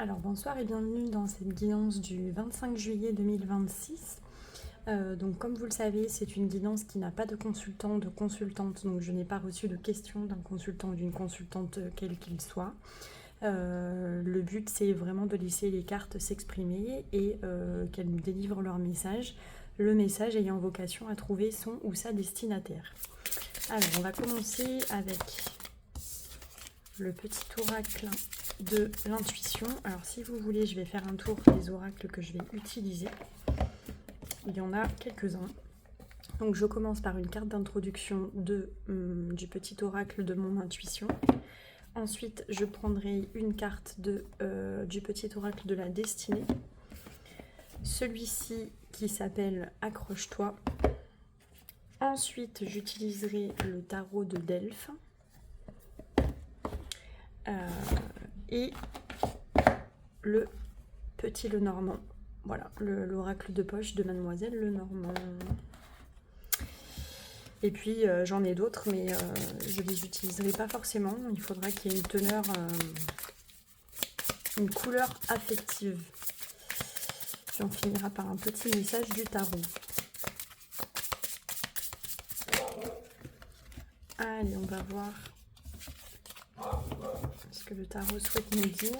Alors bonsoir et bienvenue dans cette guidance du 25 juillet 2026. Donc comme vous le savez, c'est une guidance qui n'a pas de consultant, de consultante, donc je n'ai pas reçu de questions d'un consultant ou d'une consultante quel qu'il soit. Le but c'est vraiment de laisser les cartes s'exprimer et qu'elles nous délivrent leur message, le message ayant vocation à trouver son ou sa destinataire. Alors on va commencer avec le petit oracle de l'intuition. Alors si vous voulez, je vais faire un tour des oracles que je vais utiliser. Il y en a quelques-uns. Donc je commence par une carte d'introduction du petit oracle de mon intuition. Ensuite, je prendrai une carte du petit oracle de la destinée. Celui-ci qui s'appelle Accroche-toi. Ensuite, j'utiliserai le tarot de Delphes. Et le petit Lenormand. Voilà, l'oracle de poche de Mademoiselle Lenormand. Et puis j'en ai d'autres, mais je ne les utiliserai pas forcément. Il faudra qu'il y ait une teneur, une couleur affective. Puis on finira par un petit message du tarot. Allez, on va voir ce que le tarot souhaite nous dire.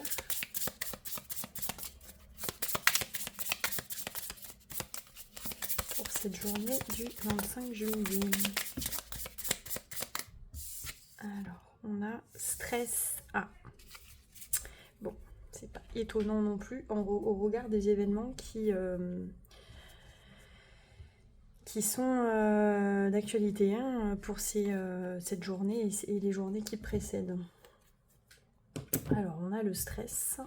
Pour cette journée du 25 juillet. Alors, on a stress. Ah, bon, c'est pas étonnant non plus au regard des événements qui sont d'actualité pour cette journée et les journées qui précèdent. Alors, on a le stress.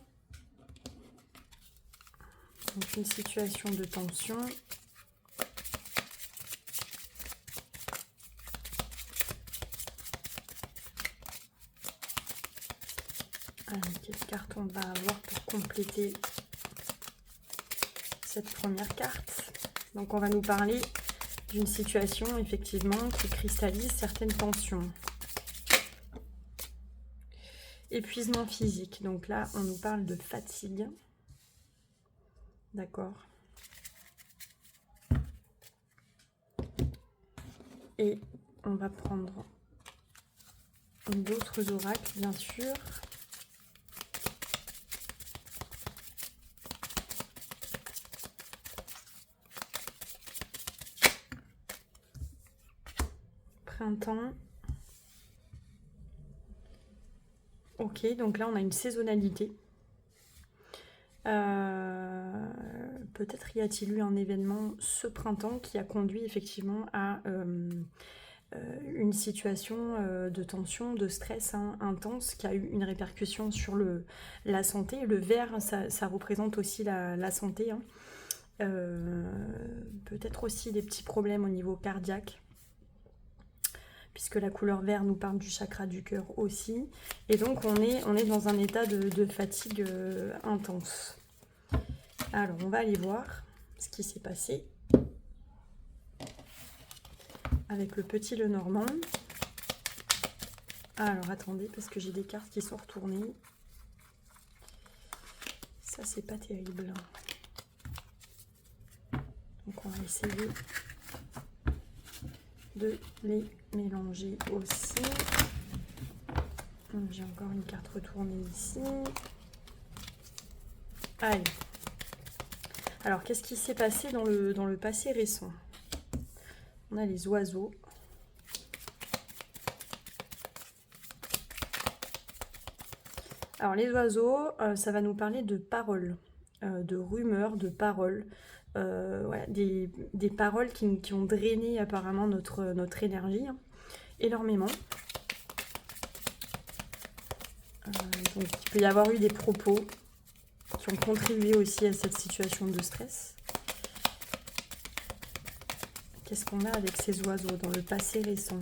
Donc, une situation de tension. Allez, quelle carte on va avoir pour compléter cette première carte? Donc, on va nous parler d'une situation, effectivement, qui cristallise certaines tensions. Épuisement physique. Donc là, on nous parle de fatigue. D'accord. Et on va prendre d'autres oracles, bien sûr. Printemps. Ok, donc là on a une saisonnalité. Peut-être y a-t-il eu un événement ce printemps qui a conduit effectivement à une situation de tension, de stress intense qui a eu une répercussion sur la santé. Le vert, ça représente aussi la santé. Peut-être aussi des petits problèmes au niveau cardiaque, puisque la couleur vert nous parle du chakra du cœur aussi. Et donc on est dans un état de fatigue intense. Alors on va aller voir ce qui s'est passé avec le petit Lenormand. Alors attendez, parce que j'ai des cartes qui sont retournées. Ça c'est pas terrible. Donc on va essayer de les mélanger aussi. J'ai encore une carte retournée ici. Allez. Alors, qu'est-ce qui s'est passé dans le passé récent? On a les oiseaux. Alors, les oiseaux, ça va nous parler de paroles, de rumeurs, de paroles. Voilà, des paroles qui ont drainé apparemment notre énergie énormément. Donc, il peut y avoir eu des propos qui ont contribué aussi à cette situation de stress. Qu'est-ce qu'on a avec ces oiseaux dans le passé récent?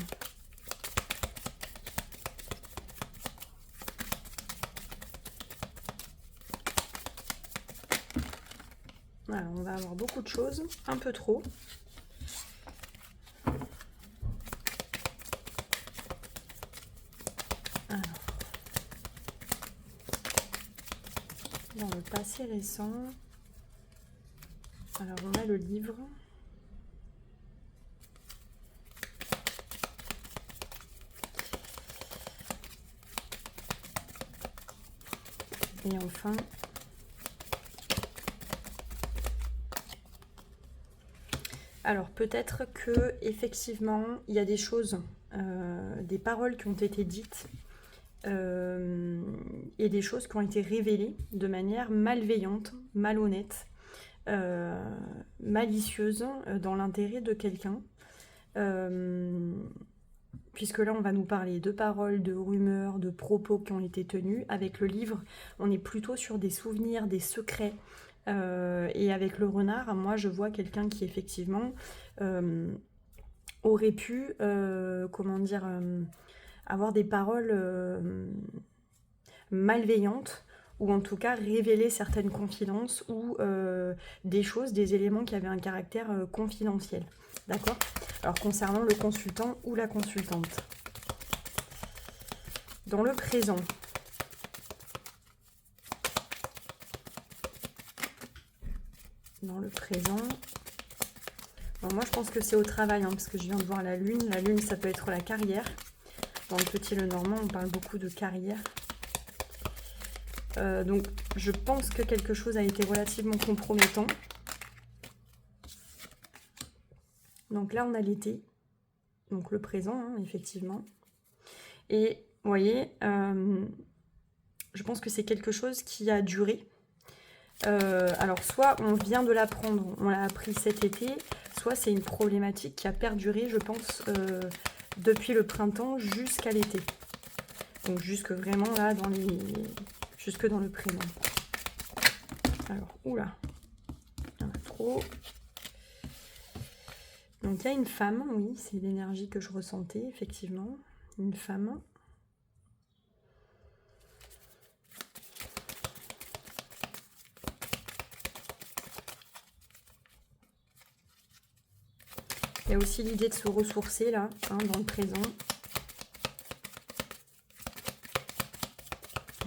Voilà, on va avoir beaucoup de choses, un peu trop. Alors, Dans le passé récent. Alors, on a le livre. Et enfin, alors peut-être que effectivement il y a des choses, des paroles qui ont été dites et des choses qui ont été révélées de manière malveillante, malhonnête, malicieuse dans l'intérêt de quelqu'un. Puisque là, on va nous parler de paroles, de rumeurs, de propos qui ont été tenus. Avec le livre, on est plutôt sur des souvenirs, des secrets. Et avec le renard, moi, je vois quelqu'un qui, effectivement, aurait pu, comment dire, avoir des paroles malveillantes, ou en tout cas révéler certaines confidences, ou des choses, des éléments qui avaient un caractère confidentiel. D'accord ? Alors, concernant le consultant ou la consultante. Dans le présent. Dans le présent. Alors moi, je pense que c'est au travail, hein, parce que je viens de voir la lune. La lune, ça peut être la carrière. Dans le Petit Lenormand, on parle beaucoup de carrière. Donc, je pense que quelque chose a été relativement compromettant. Donc là, on a l'été. Donc le présent, hein, effectivement. Et vous voyez, je pense que c'est quelque chose qui a duré. Alors soit on vient de l'apprendre, on l'a appris cet été, soit c'est une problématique qui a perduré, je pense, depuis le printemps jusqu'à l'été. Donc jusque vraiment là, jusque dans le présent. Alors, oula, il y en a trop. Donc il y a une femme, oui, c'est l'énergie que je ressentais, effectivement. Une femme. Il y a aussi l'idée de se ressourcer là, hein, dans le présent.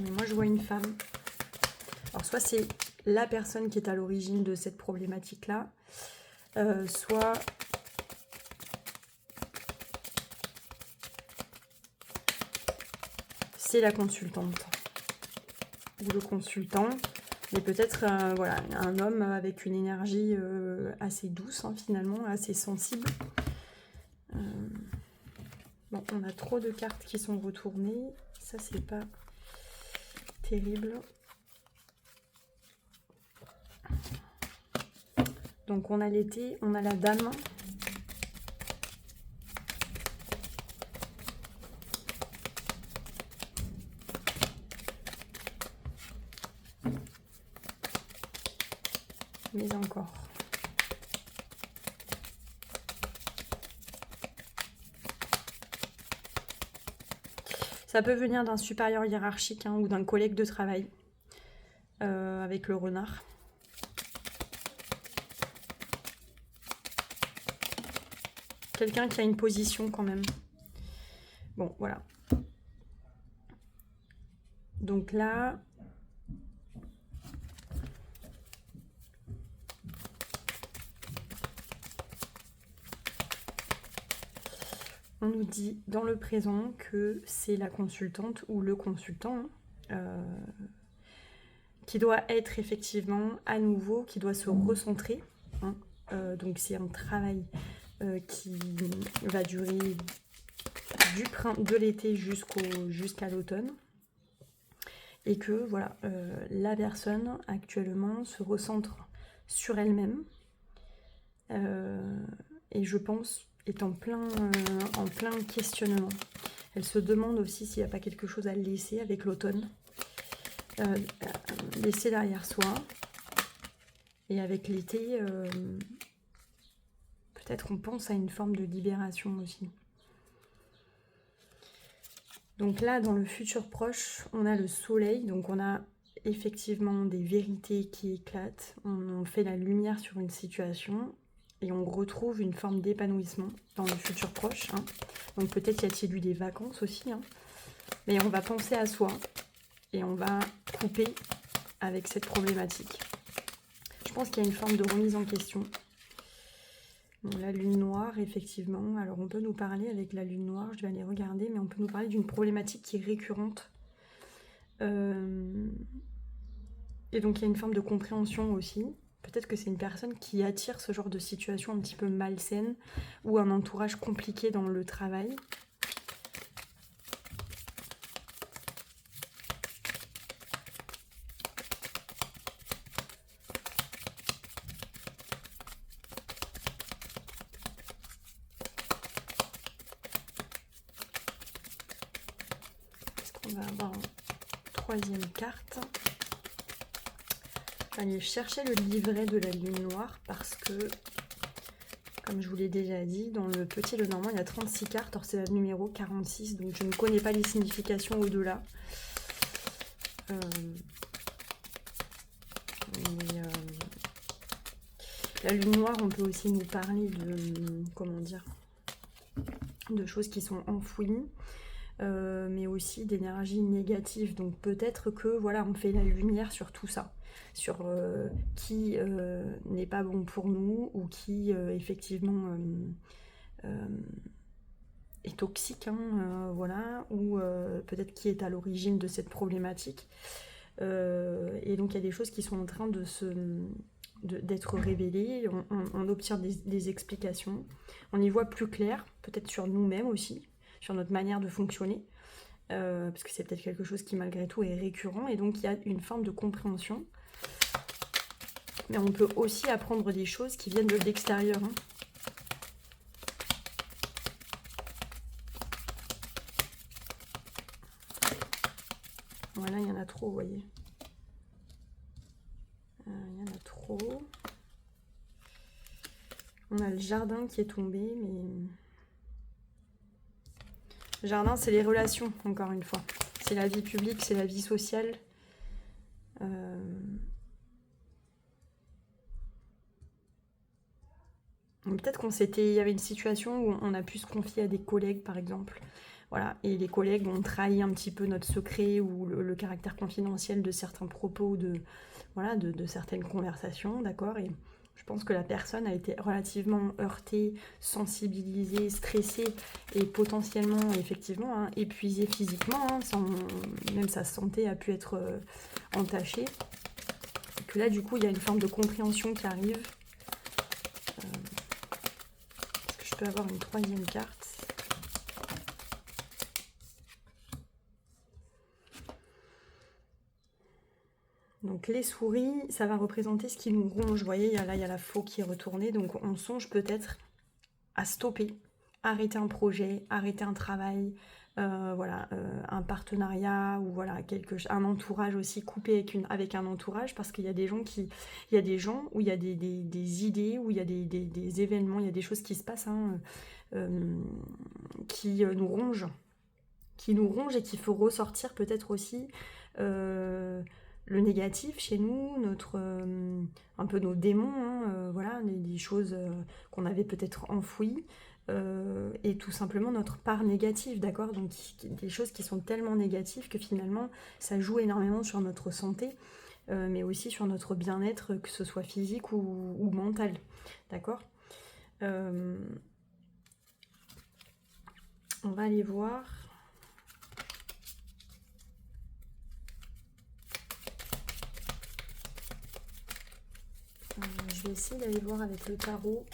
Mais moi je vois une femme. Alors soit c'est la personne qui est à l'origine de cette problématique là, soit c'est la consultante ou le consultant. Mais peut-être voilà, un homme avec une énergie assez douce, hein, finalement, assez sensible. Bon, on a trop de cartes qui sont retournées. Ça, c'est pas terrible. Donc, on a l'été, on a la dame. Mais encore. Ça peut venir d'un supérieur hiérarchique, hein, ou d'un collègue de travail avec le renard. Quelqu'un qui a une position quand même. Bon, voilà. Donc là... on nous dit dans le présent que c'est la consultante ou le consultant qui doit être effectivement à nouveau, qui doit se recentrer. Hein. Donc c'est un travail qui va durer de l'été jusqu'à l'automne. Et que voilà, la personne actuellement se recentre sur elle-même. Et je pense est en plein questionnement. Elle se demande aussi s'il n'y a pas quelque chose à laisser avec l'automne. Laisser derrière soi. Et avec l'été, peut-être on pense à une forme de libération aussi. Donc là, dans le futur proche, on a le soleil. Donc on a effectivement des vérités qui éclatent. On fait la lumière sur une situation. Et on retrouve une forme d'épanouissement dans le futur proche. Hein. Donc peut-être y a-t-il eu des vacances aussi. Hein. Mais on va penser à soi. Et on va couper avec cette problématique. Je pense qu'il y a une forme de remise en question. Bon, la lune noire, effectivement. Alors, on peut nous parler avec la lune noire, je vais aller regarder, mais on peut nous parler d'une problématique qui est récurrente. Et donc, il y a une forme de compréhension aussi. Peut-être que c'est une personne qui attire ce genre de situation un petit peu malsaine ou un entourage compliqué dans le travail. On va avoir une troisième carte. Je vais aller chercher le livret de la lune noire parce que, comme je vous l'ai déjà dit, dans le petit Lenormand, il y a 36 cartes. Or, c'est la numéro 46, donc je ne connais pas les significations au-delà. La lune noire, on peut aussi nous parler de, comment dire, de choses qui sont enfouies. Mais aussi d'énergie négative. Donc peut-être que voilà, on fait la lumière sur tout ça, sur qui n'est pas bon pour nous ou qui effectivement est toxique, hein, voilà, ou peut-être qui est à l'origine de cette problématique. Et donc il y a des choses qui sont en train d'être révélées, on obtient des explications, on y voit plus clair, peut-être sur nous-mêmes aussi, sur notre manière de fonctionner, parce que c'est peut-être quelque chose qui malgré tout est récurrent, et donc il y a une forme de compréhension. Mais on peut aussi apprendre des choses qui viennent de l'extérieur. Hein. Voilà, il y en a trop, vous voyez. Il y en a trop. On a le jardin qui est tombé, mais... Le jardin, c'est les relations, encore une fois. C'est la vie publique, c'est la vie sociale. Peut-être il y avait une situation où on a pu se confier à des collègues, par exemple. Voilà, et les collègues ont trahi un petit peu notre secret ou le caractère confidentiel de certains propos, voilà, de certaines conversations, d'accord. Et je pense que la personne a été relativement heurtée, sensibilisée, stressée et potentiellement, effectivement, hein, épuisée physiquement. Hein, même sa santé a pu être entachée. Et que là, du coup, il y a une forme de compréhension qui arrive. Est-ce que je peux avoir une troisième carte ? Donc les souris, ça va représenter ce qui nous ronge. Vous voyez, là, il y a la faux qui est retournée. Donc on songe peut-être à stopper, arrêter un projet, arrêter un travail, voilà, un partenariat ou voilà, un entourage aussi, couper avec un entourage, parce qu'il y a des gens où il y a des idées, où il y a des événements, il y a des choses qui se passent, hein, qui nous rongent et qu'il faut ressortir peut-être aussi le négatif chez nous, un peu nos démons, hein, voilà, des choses qu'on avait peut-être enfouies, et tout simplement notre part négative, d'accord. Donc des choses qui sont tellement négatives que finalement ça joue énormément sur notre santé, mais aussi sur notre bien-être, que ce soit physique ou mental, d'accord. On va aller voir. Je vais essayer d'aller voir avec le tarot.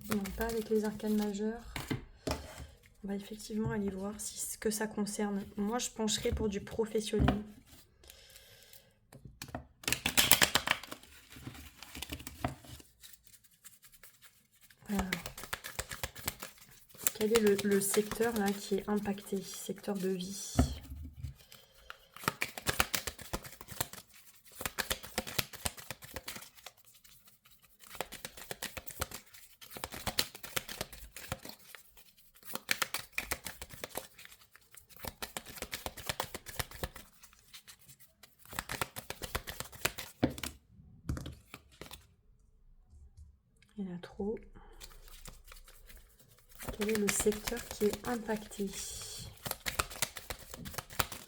Non, pas avec les arcanes majeures. On va effectivement aller voir ce que ça concerne. Moi, je pencherai pour du professionnel. Alors, quel est le secteur là qui est impacté, secteur de vie ? Il y en a trop. Quel est le secteur qui est impacté ?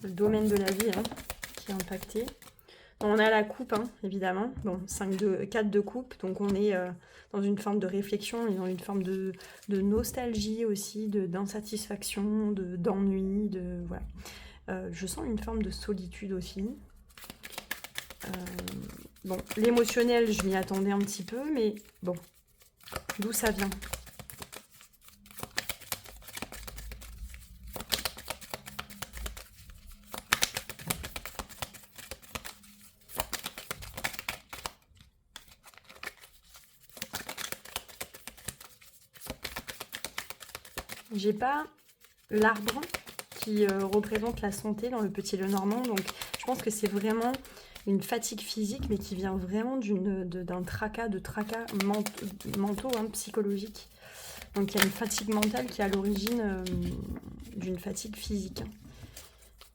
le domaine de la vie hein, qui est impacté. On a la coupe, hein, évidemment. Bon, 4 de coupe, donc on est dans une forme de réflexion et dans une forme de nostalgie aussi, d'insatisfaction, d'ennui, voilà. Je sens une forme de solitude aussi. Bon, l'émotionnel, je m'y attendais un petit peu, mais bon, d'où ça vient? J'ai pas l'arbre qui représente la santé dans le Petit Lenormand, donc je pense que c'est vraiment une fatigue physique, mais qui vient vraiment d'un tracas mentaux, hein, psychologiques. Donc il y a une fatigue mentale qui est à l'origine d'une fatigue physique.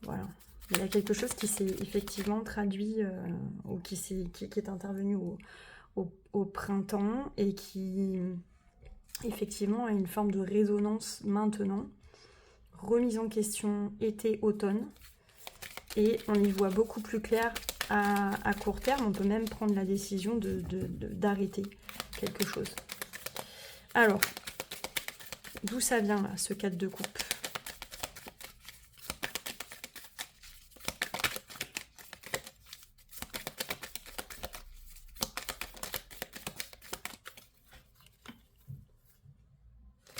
Voilà. Il y a quelque chose qui s'est effectivement traduit ou qui est intervenu au printemps et qui effectivement a une forme de résonance maintenant. Remise en question été-automne. Et on y voit beaucoup plus clair à court terme. On peut même prendre la décision d'arrêter quelque chose. Alors, d'où ça vient là, ce 4 de coupe?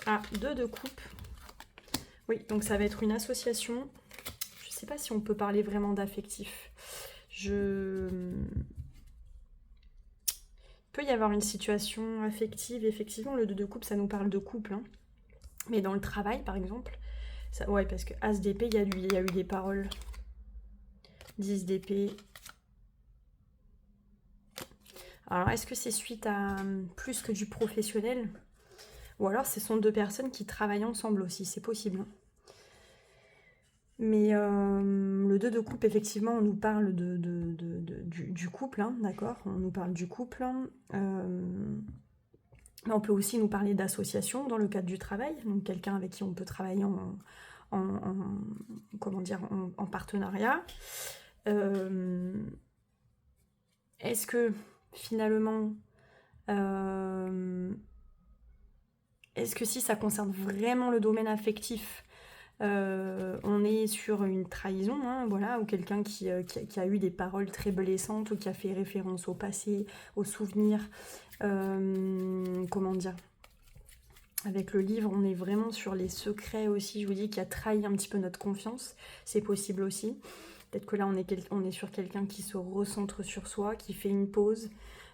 Ah, 2 de coupe. Oui, donc ça va être une association. Je ne sais pas si on peut parler vraiment d'affectif. Il peut y avoir une situation affective. Effectivement, le 2 de coupe, ça nous parle de couple. Hein. Mais dans le travail, par exemple, ça, ouais, parce que As d'épée, il y a eu des paroles. 10 d'épée. Alors, est-ce que c'est suite à plus que du professionnel? Ou alors, ce sont 2 personnes qui travaillent ensemble aussi, c'est possible. Hein. Mais le 2 de coupe, effectivement, on nous parle du couple, hein, d'accord? On nous parle du couple. Mais on peut aussi nous parler d'association dans le cadre du travail. Donc, quelqu'un avec qui on peut travailler comment dire, en partenariat. Est-ce que, finalement... est-ce que si ça concerne vraiment le domaine affectif, on est sur une trahison, hein, voilà, ou quelqu'un qui a eu des paroles très blessantes ou qui a fait référence au passé, aux souvenirs, comment dire, avec le livre, on est vraiment sur les secrets aussi, je vous dis, qui a trahi un petit peu notre confiance, c'est possible aussi. Peut-être que là, on est sur quelqu'un qui se recentre sur soi, qui fait une pause.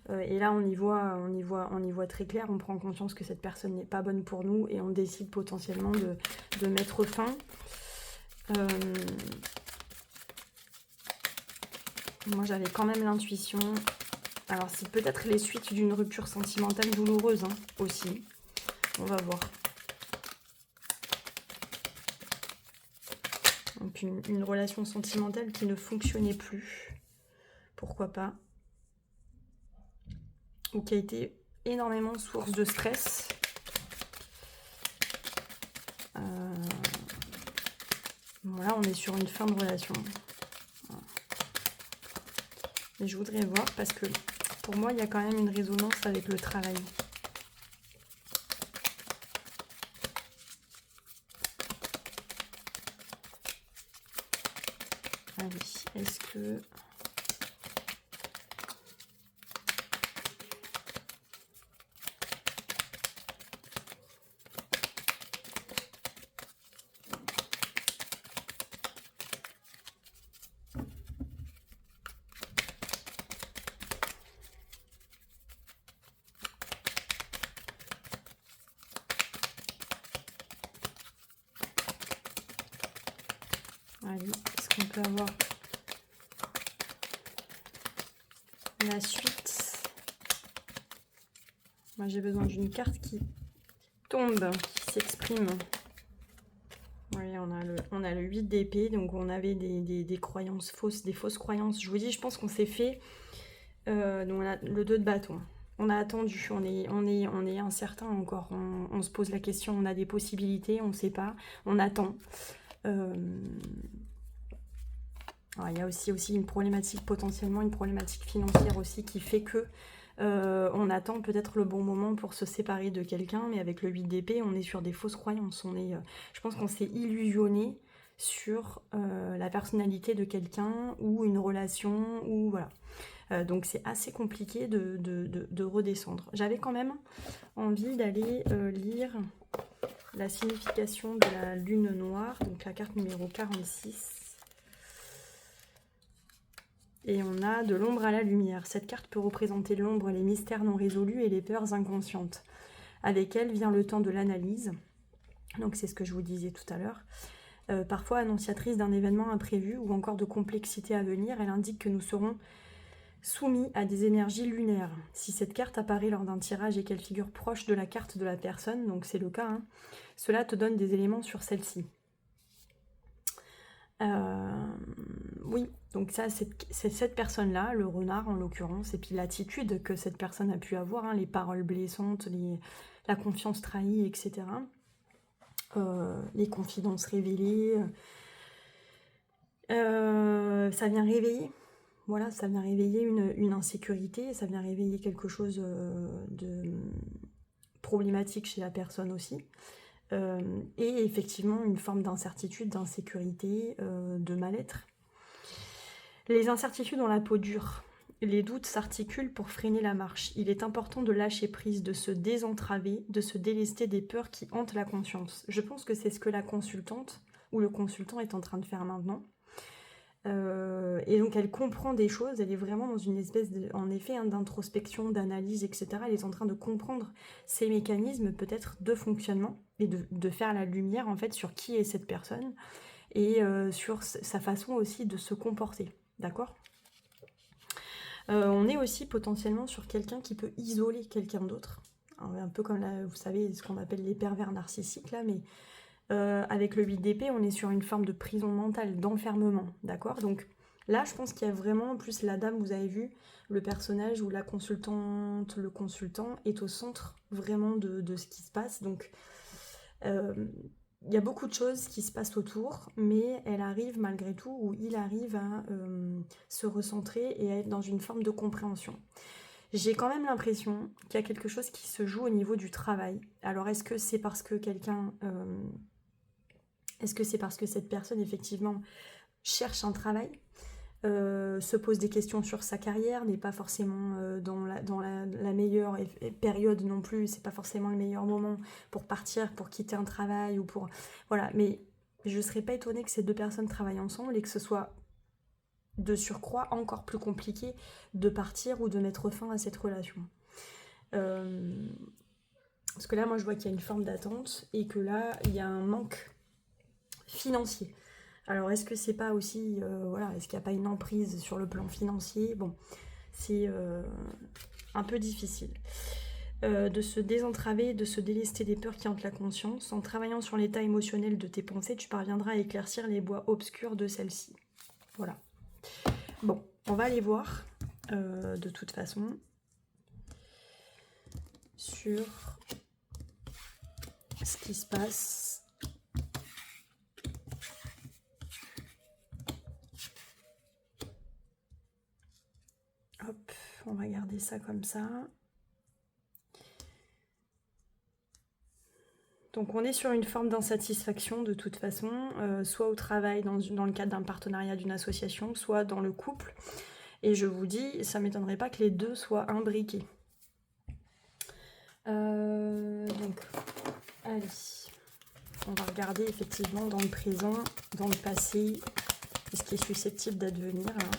Et là, on y voit très clair, on prend conscience que cette personne n'est pas bonne pour nous et on décide potentiellement de mettre fin. Moi, j'avais quand même l'intuition. Alors, c'est peut-être les suites d'une rupture sentimentale douloureuse hein, aussi. On va voir. Donc, une relation sentimentale qui ne fonctionnait plus. Pourquoi pas? Ou qui a été énormément source de stress. Voilà, on est sur une fin de relation. Voilà. Et je voudrais voir parce que pour moi, il y a quand même une résonance avec le travail. Allez, est-ce que... Allez, est-ce qu'on peut avoir la suite? Moi, j'ai besoin d'une carte qui tombe, qui s'exprime. Oui, on a le 8 d'épée, donc on avait des croyances fausses, des fausses croyances. Je vous dis, je pense qu'on s'est fait... donc on a le 2 de bâton. On a attendu, on est incertain encore. On se pose la question, on a des possibilités, on ne sait pas. On attend. Alors, il y a aussi une problématique, potentiellement une problématique financière aussi, qui fait que on attend peut-être le bon moment pour se séparer de quelqu'un, mais avec le 8 d'épée, on est sur des fausses croyances. Je pense qu'on s'est illusionné sur la personnalité de quelqu'un ou une relation, ou voilà. Donc c'est assez compliqué de redescendre. J'avais quand même envie d'aller lire la signification de la lune noire, donc la carte numéro 46. Et on a de l'ombre à la lumière. Cette carte peut représenter l'ombre, les mystères non résolus et les peurs inconscientes. Avec elle vient le temps de l'analyse. Donc c'est ce que je vous disais tout à l'heure. Parfois annonciatrice d'un événement imprévu ou encore de complexité à venir, elle indique que nous serons soumis à des énergies lunaires. Si cette carte apparaît lors d'un tirage et qu'elle figure proche de la carte de la personne, donc c'est le cas, hein, cela te donne des éléments sur celle-ci. Oui, donc ça, c'est cette personne-là, le renard en l'occurrence, et puis l'attitude que cette personne a pu avoir, hein, les paroles blessantes, la confiance trahie, etc. Les confidences révélées. Ça vient réveiller, voilà, ça vient réveiller une insécurité, ça vient réveiller quelque chose de problématique chez la personne aussi. Et effectivement une forme d'incertitude, d'insécurité, de mal-être. Les incertitudes ont la peau dure. Les doutes s'articulent pour freiner la marche. Il est important de lâcher prise, de se désentraver, de se délester des peurs qui hantent la conscience. Je pense que c'est ce que la consultante ou le consultant est en train de faire maintenant. Et donc elle comprend des choses, elle est vraiment dans une espèce en effet hein, d'introspection, d'analyse, etc. Elle est en train de comprendre ces mécanismes peut-être de fonctionnement et de faire la lumière en fait sur qui est cette personne et sur sa façon aussi de se comporter, d'accord ? On est aussi potentiellement sur quelqu'un qui peut isoler quelqu'un d'autre, un peu comme là, vous savez ce qu'on appelle les pervers narcissiques là, mais avec le 8 d'épée, on est sur une forme de prison mentale, d'enfermement, d'accord ? Donc là, je pense qu'il y a vraiment, en plus la dame, vous avez vu, le personnage ou la consultante, le consultant est au centre vraiment de ce qui se passe. Donc il y a beaucoup de choses qui se passent autour, mais elle arrive malgré tout, ou il arrive à se recentrer et à être dans une forme de compréhension. J'ai quand même l'impression qu'il y a quelque chose qui se joue au niveau du travail. Alors est-ce que c'est parce que quelqu'un... Est-ce que c'est parce que cette personne, effectivement, cherche un travail, se pose des questions sur sa carrière, n'est pas forcément dans la meilleure période non plus, c'est pas forcément le meilleur moment pour partir, pour quitter un travail ou pour... Voilà, mais je ne serais pas étonnée que ces deux personnes travaillent ensemble et que ce soit de surcroît encore plus compliqué de partir ou de mettre fin à cette relation. Parce que là, moi, je vois qu'il y a une forme d'attente et que là, il y a un manque financier. Alors est-ce que c'est pas aussi, voilà, est-ce qu'il n'y a pas une emprise sur le plan financier ? Bon, c'est un peu difficile. De se désentraver, de se délester des peurs qui hantent la conscience. En travaillant sur l'état émotionnel de tes pensées, tu parviendras à éclaircir les bois obscurs de celles-ci. Voilà. Bon, on va aller voir, de toute façon, sur ce qui se passe. Hop, on va garder ça comme ça. Donc on est sur une forme d'insatisfaction de toute façon, soit au travail, dans le cadre d'un partenariat, d'une association, soit dans le couple. Et je vous dis, ça ne m'étonnerait pas que les deux soient imbriqués. Donc, allez. On va regarder effectivement dans le présent, dans le passé, ce qui est susceptible d'advenir. Hein.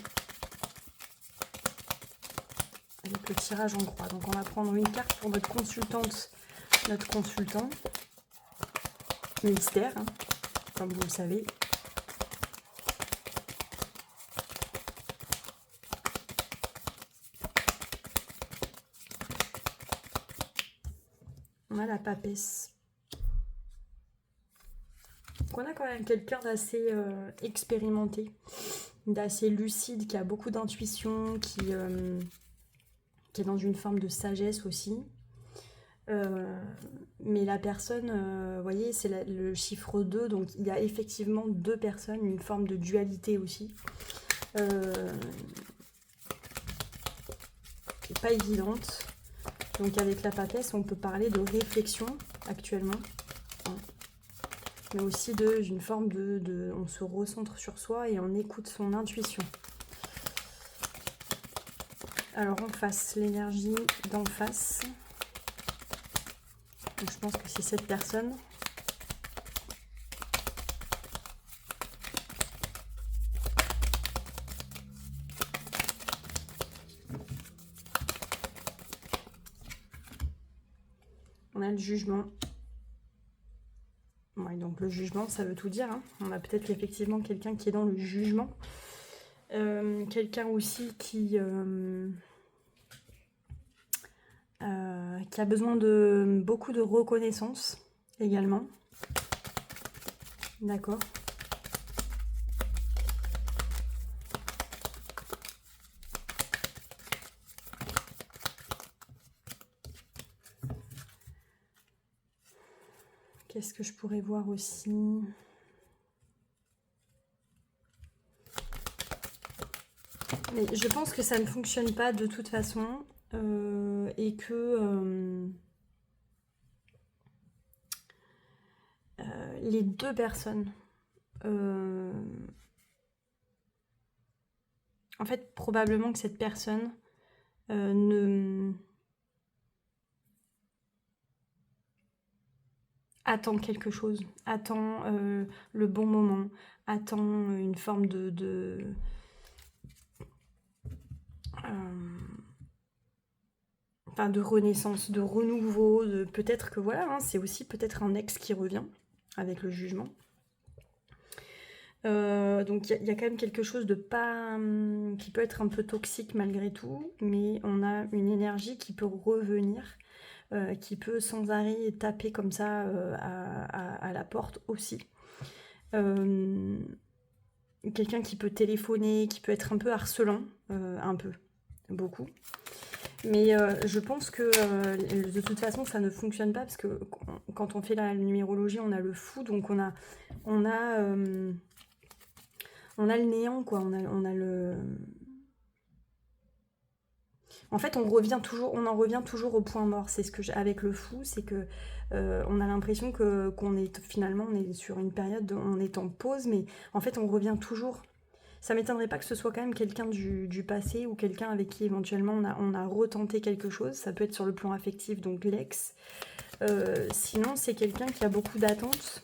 Avec le tirage en croix. Donc on va prendre une carte pour notre consultante, notre consultant. Mystère, hein, comme vous le savez. On a la papesse. Donc on a quand même quelqu'un d'assez expérimenté, d'assez lucide, qui a beaucoup d'intuition, qui est dans une forme de sagesse aussi. Mais la personne, vous voyez, c'est le chiffre 2, donc il y a effectivement deux personnes, une forme de dualité aussi. qui n'est pas évidente. Donc avec la papesse, on peut parler de réflexion actuellement, hein, mais aussi d'une forme on se recentre sur soi et on écoute son intuition. Alors en face, l'énergie d'en face. Donc, je pense que c'est cette personne. On a le jugement. Ouais, donc le jugement, ça veut tout dire, hein. On a peut-être effectivement quelqu'un qui est dans le jugement. Quelqu'un aussi qui a besoin de beaucoup de reconnaissance également. D'accord. Qu'est-ce que je pourrais voir aussi? Mais je pense que ça ne fonctionne pas de toute façon et que les deux personnes, en fait, probablement que cette personne attend quelque chose, attend le bon moment, attend une forme de renaissance, de renouveau, peut-être que voilà, hein, c'est aussi peut-être un ex qui revient avec le jugement. Donc il y a quand même quelque chose de pas qui peut être un peu toxique malgré tout, mais on a une énergie qui peut revenir, qui peut sans arrêt taper comme ça à la porte aussi. Quelqu'un qui peut téléphoner, qui peut être un peu harcelant, un peu, beaucoup. Mais je pense que de toute façon ça ne fonctionne pas parce que quand on fait la numérologie on a le fou, donc on a le néant, quoi. On a le... En fait, on en revient toujours au point mort. C'est ce que avec le fou, c'est que on a l'impression qu'on est finalement on est sur une période, on est en pause, mais en fait on revient toujours. Ça m'étonnerait pas que ce soit quand même quelqu'un du passé ou quelqu'un avec qui éventuellement on a retenté quelque chose. Ça peut être sur le plan affectif, donc l'ex. Sinon, c'est quelqu'un qui a beaucoup d'attentes.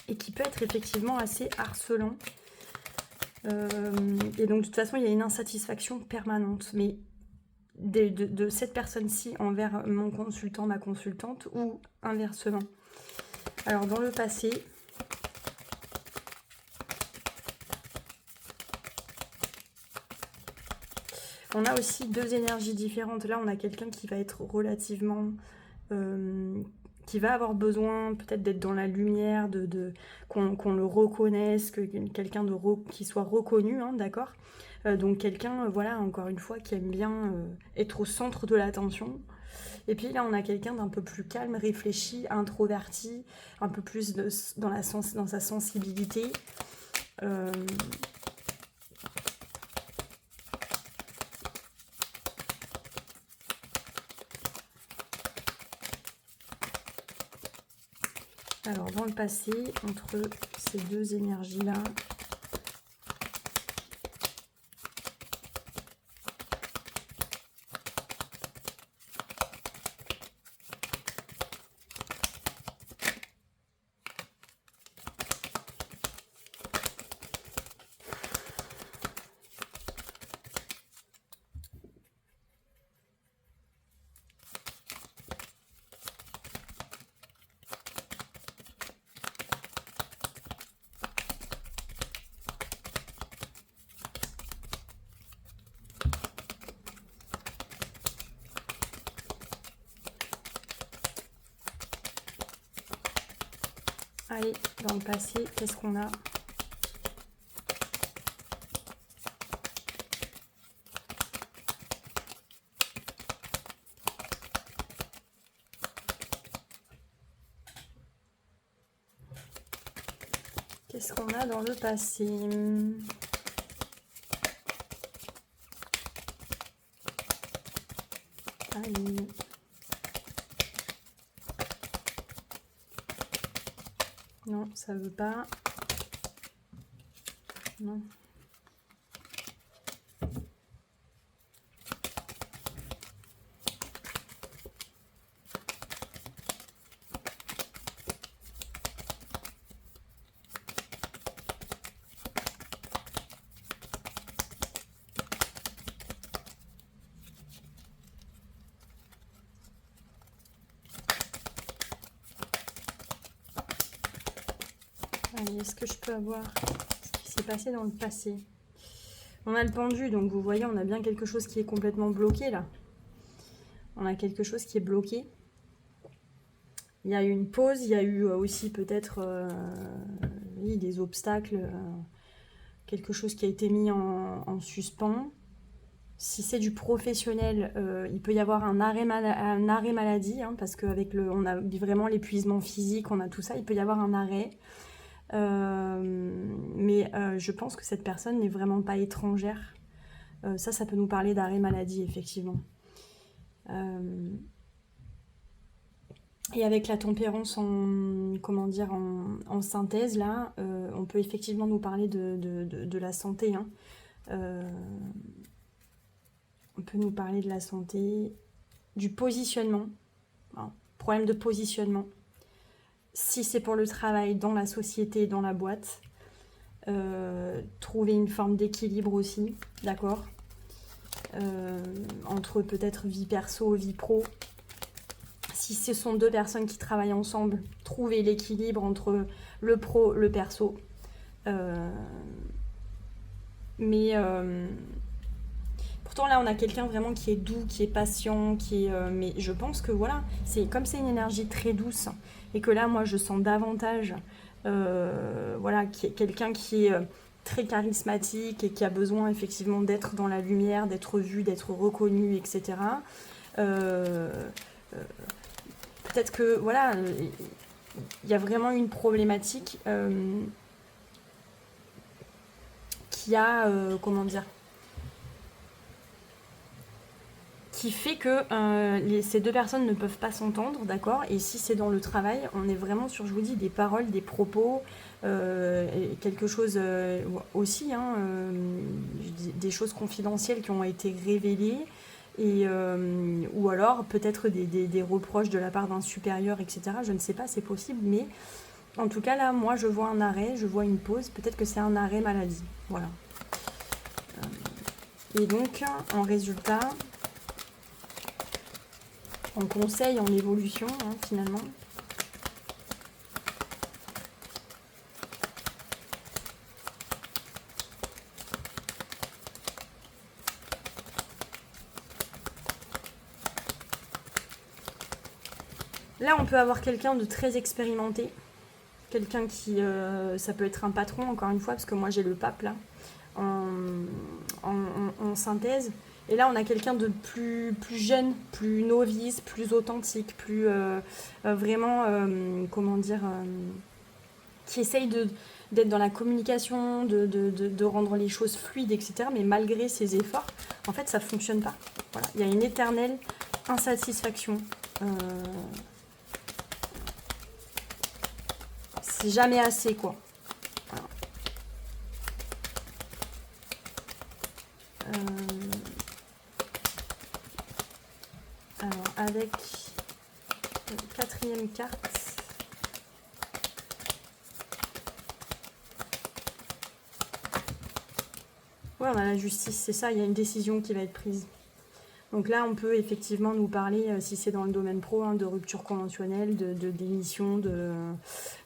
Et qui peut être effectivement assez harcelant. Et donc de toute façon, il y a une insatisfaction permanente. Mais de cette personne-ci envers mon consultant, ma consultante, ou inversement. Alors dans le passé, on a aussi deux énergies différentes. Là, on a quelqu'un qui va être relativement... qui va avoir besoin peut-être d'être dans la lumière, qu'on le reconnaisse, quelqu'un qui soit reconnu, hein, d'accord. Donc quelqu'un, voilà, encore une fois, qui aime bien être au centre de l'attention. Et puis là, on a quelqu'un d'un peu plus calme, réfléchi, introverti, un peu plus dans sa sensibilité. Alors, dans le passé, entre ces deux énergies-là, allez, dans le passé, qu'est-ce qu'on a ? Qu'est-ce qu'on a dans le passé? Allez. Non, ça veut pas. Non. Allez, est-ce que je peux avoir ce qui s'est passé dans le passé? On a le pendu, donc vous voyez, on a bien quelque chose qui est complètement bloqué là. On a quelque chose qui est bloqué. Il y a eu une pause, il y a eu aussi peut-être oui, des obstacles, quelque chose qui a été mis en suspens. Si c'est du professionnel, il peut y avoir un arrêt maladie, hein, parce qu'avec on a vraiment l'épuisement physique, on a tout ça, il peut y avoir un arrêt. Mais je pense que cette personne n'est vraiment pas étrangère. Ça peut nous parler d'arrêt maladie, effectivement. Et avec la tempérance comment dire, en synthèse, là, on peut effectivement nous parler de la santé. Hein. On peut nous parler de la santé, du positionnement, hein, problème de positionnement. Si c'est pour le travail, dans la société, dans la boîte, trouver une forme d'équilibre aussi, d'accord, entre peut-être vie perso, vie pro. Si ce sont deux personnes qui travaillent ensemble, trouver l'équilibre entre le pro, le perso. Pourtant là on a quelqu'un vraiment qui est doux, qui est patient, mais je pense que voilà, comme c'est une énergie très douce et que là moi je sens davantage voilà, quelqu'un qui est très charismatique et qui a besoin effectivement d'être dans la lumière, d'être vu, d'être reconnu, etc. Peut-être que voilà, il y a vraiment une problématique qui a comment dire, qui fait que ces deux personnes ne peuvent pas s'entendre, d'accord? Et si c'est dans le travail, on est vraiment sur, je vous dis, des paroles, des propos, quelque chose aussi, hein, des choses confidentielles qui ont été révélées, ou alors peut-être des reproches de la part d'un supérieur, etc. Je ne sais pas, c'est possible, mais en tout cas là, moi je vois un arrêt, je vois une pause, peut-être que c'est un arrêt maladie, voilà. Et donc, en résultat, en conseil, en évolution, hein, finalement. Là, on peut avoir quelqu'un de très expérimenté. Quelqu'un qui... ça peut être un patron, encore une fois, parce que moi, j'ai le pape, là, en synthèse. Et là, on a quelqu'un de plus jeune, plus novice, plus authentique, plus vraiment, comment dire, qui essaye d'être dans la communication, de rendre les choses fluides, etc. Mais malgré ses efforts, en fait, ça ne fonctionne pas. Voilà. Il y a une éternelle insatisfaction. C'est jamais assez, quoi. Voilà. Alors, avec la quatrième carte, ouais, on a la justice, c'est ça, il y a une décision qui va être prise. Donc là, on peut effectivement nous parler, si c'est dans le domaine pro, hein, de rupture conventionnelle, de démission,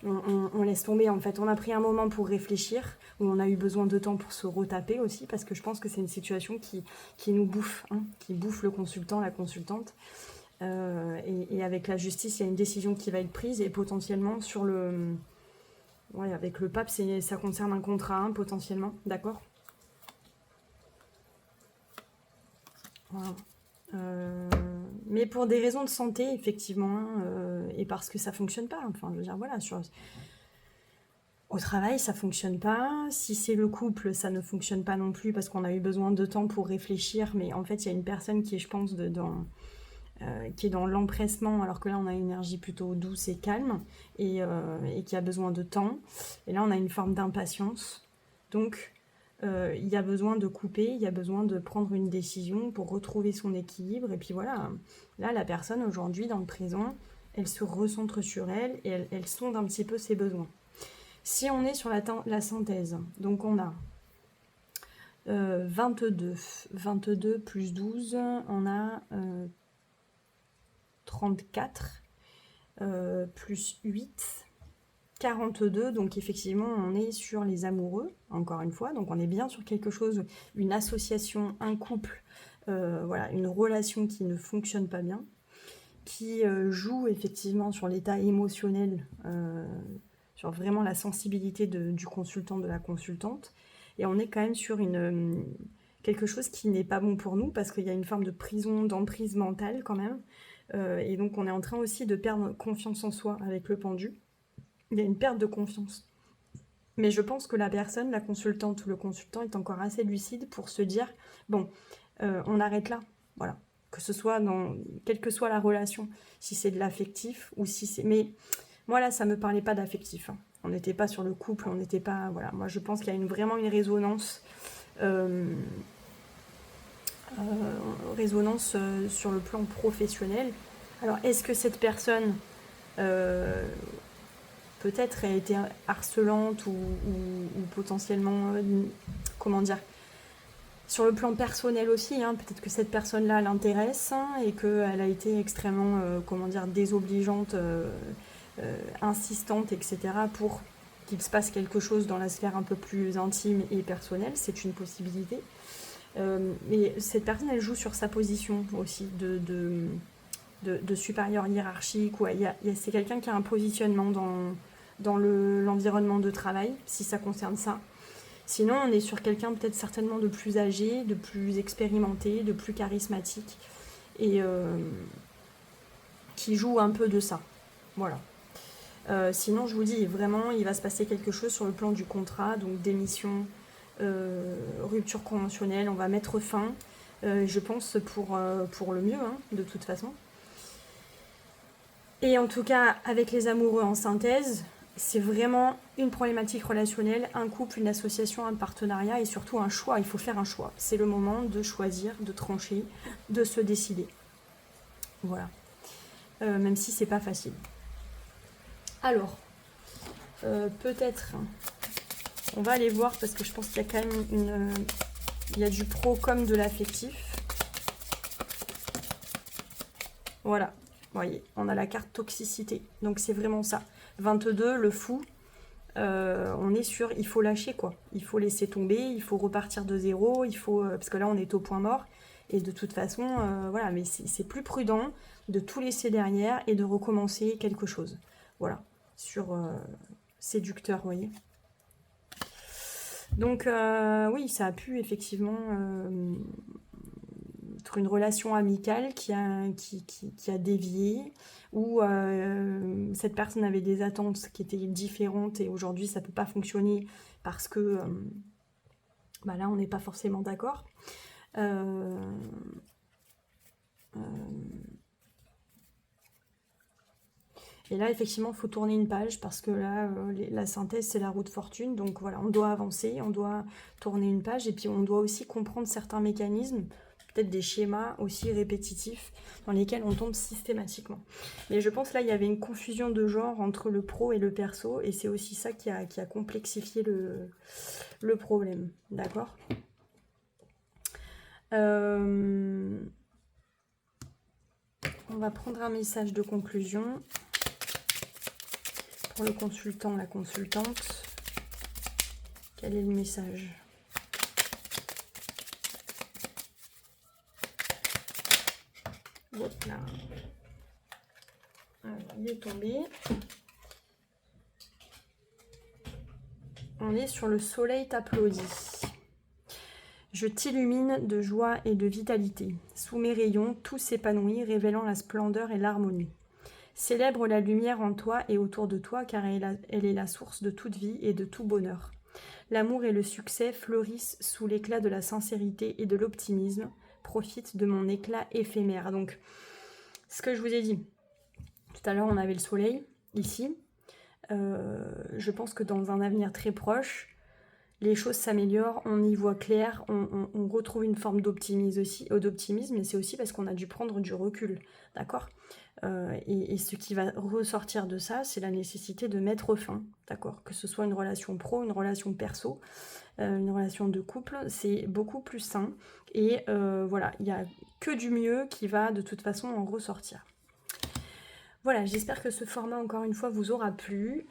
on laisse tomber. En fait, on a pris un moment pour réfléchir, où on a eu besoin de temps pour se retaper aussi, parce que je pense que c'est une situation qui nous bouffe, hein, qui bouffe le consultant, la consultante. Et avec la justice, il y a une décision qui va être prise, et potentiellement sur le... Ouais, avec le pape, ça concerne un contrat, hein, potentiellement, d'accord ? Voilà. Mais pour des raisons de santé, effectivement, hein, et parce que ça fonctionne pas. Enfin, je veux dire, voilà, Au travail, ça fonctionne pas. Si c'est le couple, ça ne fonctionne pas non plus parce qu'on a eu besoin de temps pour réfléchir. Mais en fait, il y a une personne qui est, je pense, qui est dans l'empressement, alors que là, on a une énergie plutôt douce et calme et qui a besoin de temps. Et là, on a une forme d'impatience. Donc, il y a besoin de couper, il y a besoin de prendre une décision pour retrouver son équilibre. Et puis voilà, là, la personne, aujourd'hui, dans le présent, elle se recentre sur elle et elle sonde un petit peu ses besoins. Si on est sur la synthèse, donc on a 22 plus 12, on a 34 plus 8, 42, donc effectivement on est sur les amoureux, encore une fois, donc on est bien sur quelque chose, une association, un couple, voilà, une relation qui ne fonctionne pas bien, qui joue effectivement sur l'état émotionnel, sur vraiment la sensibilité du consultant, de la consultante, et on est quand même sur quelque chose qui n'est pas bon pour nous, parce qu'il y a une forme de prison, d'emprise mentale quand même, et donc on est en train aussi de perdre confiance en soi avec le pendu. Il y a une perte de confiance. Mais je pense que la personne, la consultante ou le consultant est encore assez lucide pour se dire, bon, on arrête là, voilà. Que ce soit quelle que soit la relation, si c'est de l'affectif ou si c'est... Mais moi là, ça me parlait pas d'affectif, hein. On n'était pas sur le couple, on n'était pas... Voilà, moi je pense qu'il y a vraiment une résonance... sur le plan professionnel. Alors, est-ce que cette personne peut-être a été harcelante ou potentiellement, comment dire, sur le plan personnel aussi, hein, peut-être que cette personne-là l'intéresse, hein, et qu'elle a été extrêmement, comment dire, désobligeante, insistante, etc., pour qu'il se passe quelque chose dans la sphère un peu plus intime et personnelle, c'est une possibilité. Mais cette personne, elle joue sur sa position aussi de supérieur hiérarchique. Ouais, c'est quelqu'un qui a un positionnement dans l'environnement de travail, si ça concerne ça. Sinon, on est sur quelqu'un peut-être certainement de plus âgé, de plus expérimenté, de plus charismatique, et qui joue un peu de ça. Voilà. Sinon, je vous dis, vraiment, il va se passer quelque chose sur le plan du contrat, donc démission, rupture conventionnelle, on va mettre fin, je pense, pour le mieux, hein, de toute façon. Et en tout cas, avec les amoureux en synthèse, c'est vraiment une problématique relationnelle, un couple, une association, un partenariat et surtout un choix. Il faut faire un choix. C'est le moment de choisir, de trancher, de se décider. Voilà. Même si c'est pas facile. Alors, peut-être, on va aller voir parce que je pense qu'il y a quand même il y a du pro comme de l'affectif. Voilà. Vous voyez, on a la carte toxicité. Donc c'est vraiment ça. 22, le fou. On est sur, il faut lâcher quoi. Il faut laisser tomber, il faut repartir de zéro, il faut, parce que là on est au point mort. Et de toute façon, voilà, mais c'est plus prudent de tout laisser derrière et de recommencer quelque chose. Voilà, sur séducteur, vous voyez. Donc oui, ça a pu effectivement être une relation amicale qui a dévié, où cette personne avait des attentes qui étaient différentes et aujourd'hui ça ne peut pas fonctionner parce que bah là on n'est pas forcément d'accord. Et là, effectivement, il faut tourner une page parce que là, la synthèse, c'est la roue de fortune. Donc voilà, on doit avancer, on doit tourner une page et puis on doit aussi comprendre certains mécanismes, peut-être des schémas aussi répétitifs dans lesquels on tombe systématiquement. Mais je pense là, il y avait une confusion de genre entre le pro et le perso et c'est aussi ça qui a complexifié le problème. D'accord ? On va prendre un message de conclusion. Pour le consultant, la consultante, quel est le message? Hop là. Alors, il est tombé. On est sur le soleil t'applaudit. Je t'illumine de joie et de vitalité. Sous mes rayons, tout s'épanouit, révélant la splendeur et l'harmonie. Célèbre la lumière en toi et autour de toi, car elle est la source de toute vie et de tout bonheur. L'amour et le succès fleurissent sous l'éclat de la sincérité et de l'optimisme. Profite de mon éclat éphémère. Donc, ce que je vous ai dit, tout à l'heure, on avait le soleil, ici. Je pense que dans un avenir très proche, les choses s'améliorent, on y voit clair, on retrouve une forme d'optimisme, et c'est aussi parce qu'on a dû prendre du recul, d'accord. Et ce qui va ressortir de ça, c'est la nécessité de mettre fin, d'accord. Que ce soit une relation pro, une relation perso, une relation de couple, c'est beaucoup plus sain. Et voilà, il n'y a que du mieux qui va de toute façon en ressortir. Voilà, j'espère que ce format, encore une fois, vous aura plu.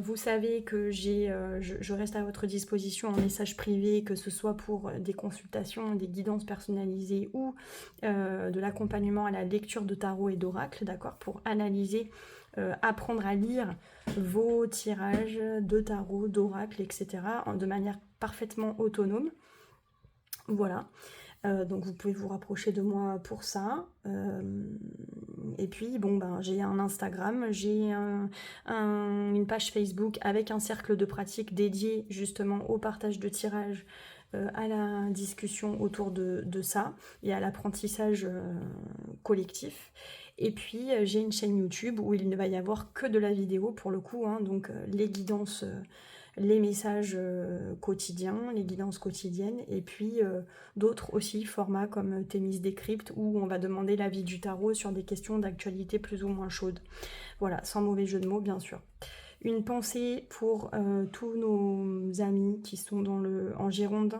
Vous savez que je reste à votre disposition en message privé, que ce soit pour des consultations, des guidances personnalisées ou de l'accompagnement à la lecture de tarot et d'oracle, d'accord, pour analyser, apprendre à lire vos tirages de tarot, d'oracle, etc., de manière parfaitement autonome. Voilà. Donc vous pouvez vous rapprocher de moi pour ça. Et puis bon, ben, j'ai un Instagram, j'ai une page Facebook avec un cercle de pratique dédié justement au partage de tirages, à la discussion autour de ça et à l'apprentissage collectif. Et puis j'ai une chaîne YouTube où il ne va y avoir que de la vidéo pour le coup, hein, donc les guidances, les messages quotidiens, les guidances quotidiennes, et puis d'autres aussi formats comme Thémis Décrypte, où on va demander l'avis du tarot sur des questions d'actualité plus ou moins chaudes. Voilà, sans mauvais jeu de mots bien sûr. Une pensée pour tous nos amis qui sont en Gironde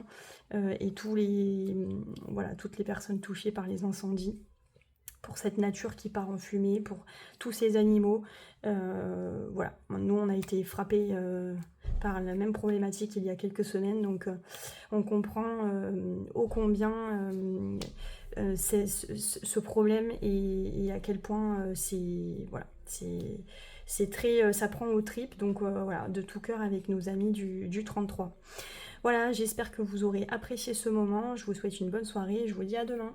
et toutes les personnes touchées par les incendies, pour cette nature qui part en fumée, pour tous ces animaux. Voilà, nous on a été frappés par la même problématique il y a quelques semaines, donc on comprend ô combien ce problème et à quel point c'est très, ça prend aux tripes, donc voilà, de tout cœur avec nos amis du 33. Voilà, j'espère que vous aurez apprécié ce moment, je vous souhaite une bonne soirée et je vous dis à demain.